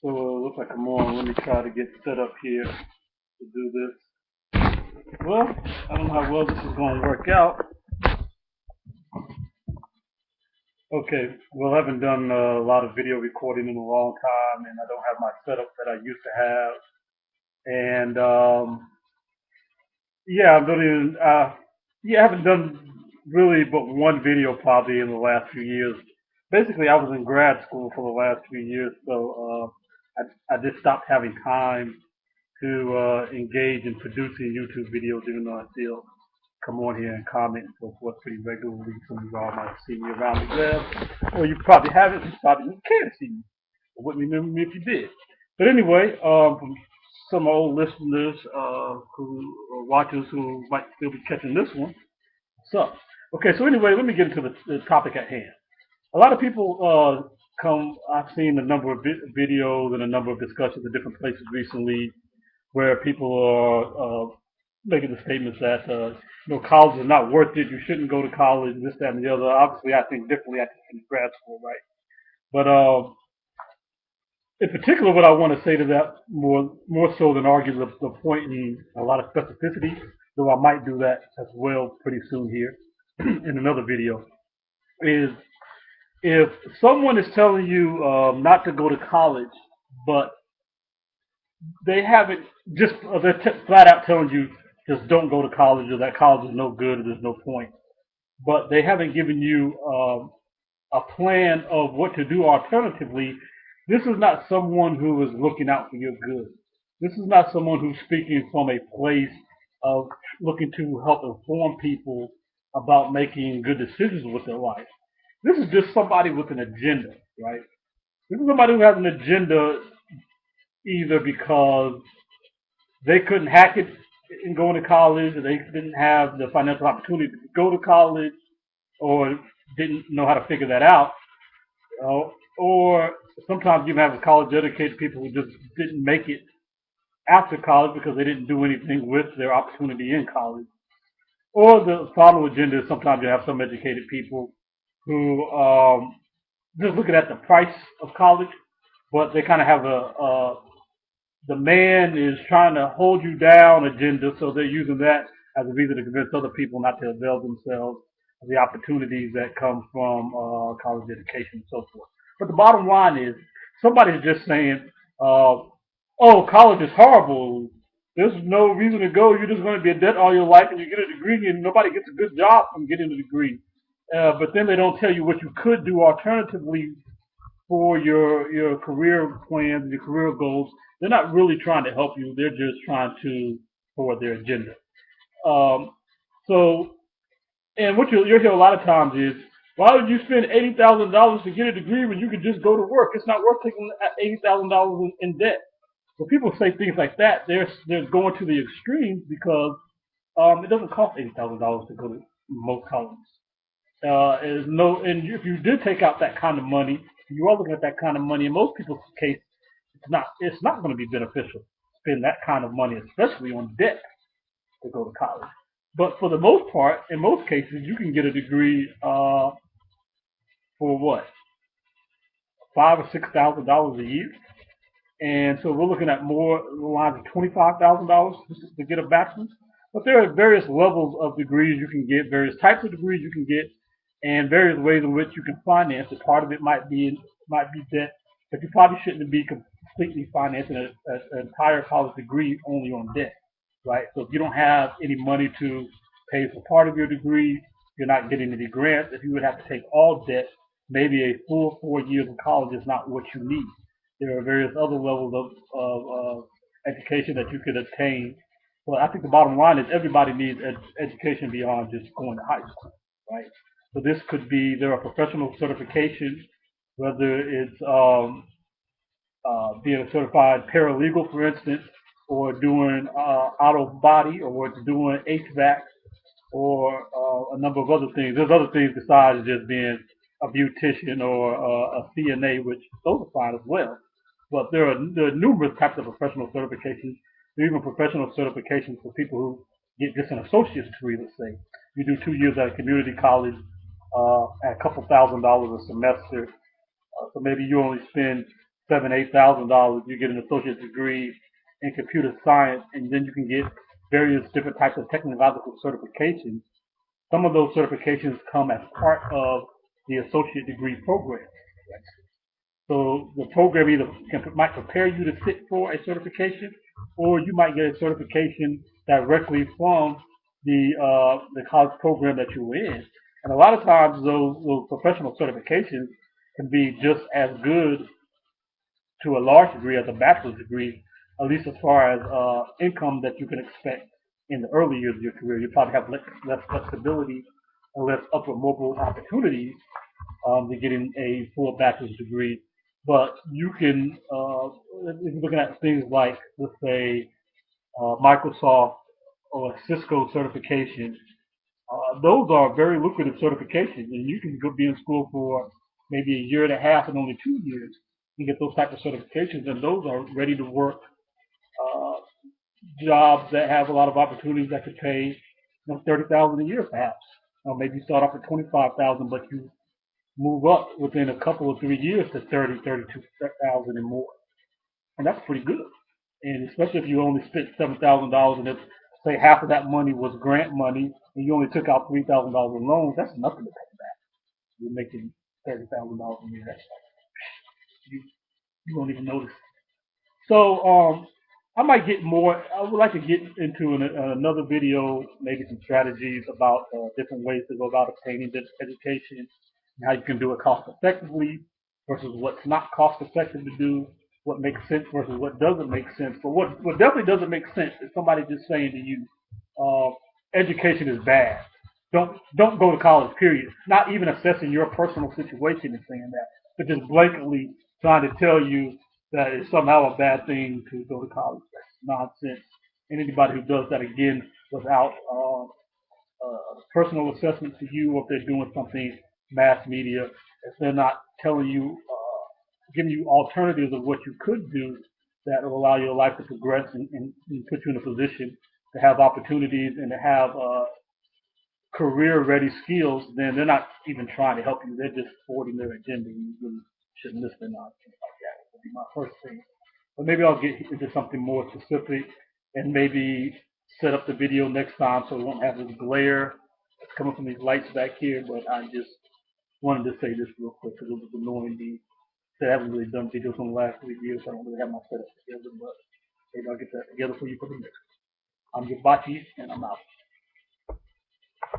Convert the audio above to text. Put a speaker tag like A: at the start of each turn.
A: So it looks like I'm on. Let me try to get set up here to do this. Well, I don't know how well this is going to work out. Okay, well, I haven't done a lot of video recording in a long time, and I don't have my setup that I used to have. And yeah, I'm doing. Yeah, I haven't done really but one video probably in the last few years. Basically, I was in grad school for the last few years, so I just stopped having time to engage in producing YouTube videos, even though I still come on here and comment and so forth pretty regularly. Some of y'all might have seen me around the web, or you probably haven't. You probably can't see me. I wouldn't remember me if you did. But anyway, from some old listeners who or watchers who might still be catching this one, what's up? Okay, so anyway, let me get into the topic at hand. A lot of people come. I've seen a number of videos and a number of discussions in different places recently where people are making the statements that college is not worth it. You shouldn't go to college. This, that, and the other. Obviously, I think differently. I think in grad school, right? But in particular, what I want to say to that more so than argue the point in a lot of specificity, though I might do that as well pretty soon here in another video, is if someone is telling you not to go to college, but they haven't just they're flat out telling you just don't go to college or that college is no good or there's no point. But they haven't given you a plan of what to do alternatively. This is not someone who is looking out for your good. This is not someone who's speaking from a place of looking to help inform people about making good decisions with their life. This is just somebody with an agenda, right? This is somebody who has an agenda either because they couldn't hack it in going to college, or they didn't have the financial opportunity to go to college, or didn't know how to figure that out. Or sometimes you have college educated people who just didn't make it after college because they didn't do anything with their opportunity in college. Or the final agenda is sometimes you have some educated people who just looking at the price of college, but they kind of have a the man is trying to hold you down agenda, so they're using that as a reason to convince other people not to avail themselves of the opportunities that come from college education and so forth. But the bottom line is somebody's just saying, oh, college is horrible. There's no reason to go. You're just going to be in debt all your life and you get a degree and nobody gets a good job from getting a degree. But then they don't tell you what you could do alternatively for your career plans and your career goals. They're not really trying to help you. They're just trying to forward their agenda. Um, so, and what you'll hear a lot of times is, why would you spend $80,000 to get a degree when you could just go to work? It's not worth taking $80,000 in debt. When people say things like that, they're going to the extremes because it doesn't cost $80,000 to go to most colleges. Is no, and if you did take out that kind of money, you are looking at that kind of money. In most people's case, it's not going to be beneficial to spend that kind of money, especially on debt, to go to college. But for the most part, in most cases, you can get a degree for what, $5,000 or $6,000 a year, and so we're looking at more lines of $25,000 to get a bachelor's. But there are various levels of degrees you can get, various types of degrees you can get, and various ways in which you can finance it. Part of it might be debt, but you probably shouldn't be completely financing an entire college degree only on debt, right? So if you don't have any money to pay for part of your degree, you're not getting any grants. If you would have to take all debt, maybe a full 4 years of college is not what you need. There are various other levels of education that you could attain. Well, I think the bottom line is everybody needs education beyond just going to high school, right? So this could be there are professional certifications, whether it's being a certified paralegal, for instance, or doing auto body, or it's doing HVAC, or a number of other things. There's other things besides just being a beautician or a CNA, which those are fine as well. But there are numerous types of professional certifications. There are even professional certifications for people who get just an associate's degree, let's say. You do 2 years at a community college at a couple $1,000s a semester. So maybe you only spend $7,000, $8,000, you get an associate degree in computer science, and then you can get various different types of technological certifications. Some of those certifications come as part of the associate degree program. So the program either might prepare you to sit for a certification, or you might get a certification directly from the college program that you're in. And a lot of times those professional certifications can be just as good to a large degree as a bachelor's degree, at least as far as income that you can expect in the early years of your career. You probably have less flexibility and less upward mobile opportunities than getting a full bachelor's degree. But you can, if you're looking at things like, let's say, Microsoft or Cisco certification, those are very lucrative certifications, and you can go be in school for maybe a year and a half and only 2 years and get those types of certifications, and those are ready to work uh, jobs that have a lot of opportunities that could pay 30,000 a year perhaps. Maybe you start off at 25,000, but you move up within a couple of 3 years to 30, 32,000 and more, and that's pretty good. And especially if you only spent $7,000, and if say half of that money was grant money, and you only took out $3,000 in loans, that's nothing to pay back. You're making $30,000 a year. That's you you won't even notice. So I might get more. I would like to get into another video, maybe some strategies about different ways to go about obtaining this education and how you can do it cost effectively versus what's not cost effective to do, what makes sense versus what doesn't make sense. But what definitely doesn't make sense is somebody just saying to you, uh, education is bad. Don't go to college. Period. Not even assessing your personal situation and saying that, but just blatantly trying to tell you that it's somehow a bad thing to go to college. That's nonsense. And anybody who does that again without personal assessment to you, or if they're doing something mass media, if they're not telling you, giving you alternatives of what you could do that will allow your life to progress and put you in a position to have opportunities and to have career-ready skills, then they're not even trying to help you. They're just forwarding their agenda. You really shouldn't listen on things like that. Would be my first thing. But maybe I'll get into something more specific and maybe set up the video next time so we won't have this glare that's coming from these lights back here. But I just wanted to say this real quick because it was annoying me. I haven't really done videos in the last 3 years. So I don't really have my setup together, but maybe I'll get that together for you for the next one. I'm Yabachi, and I'm out.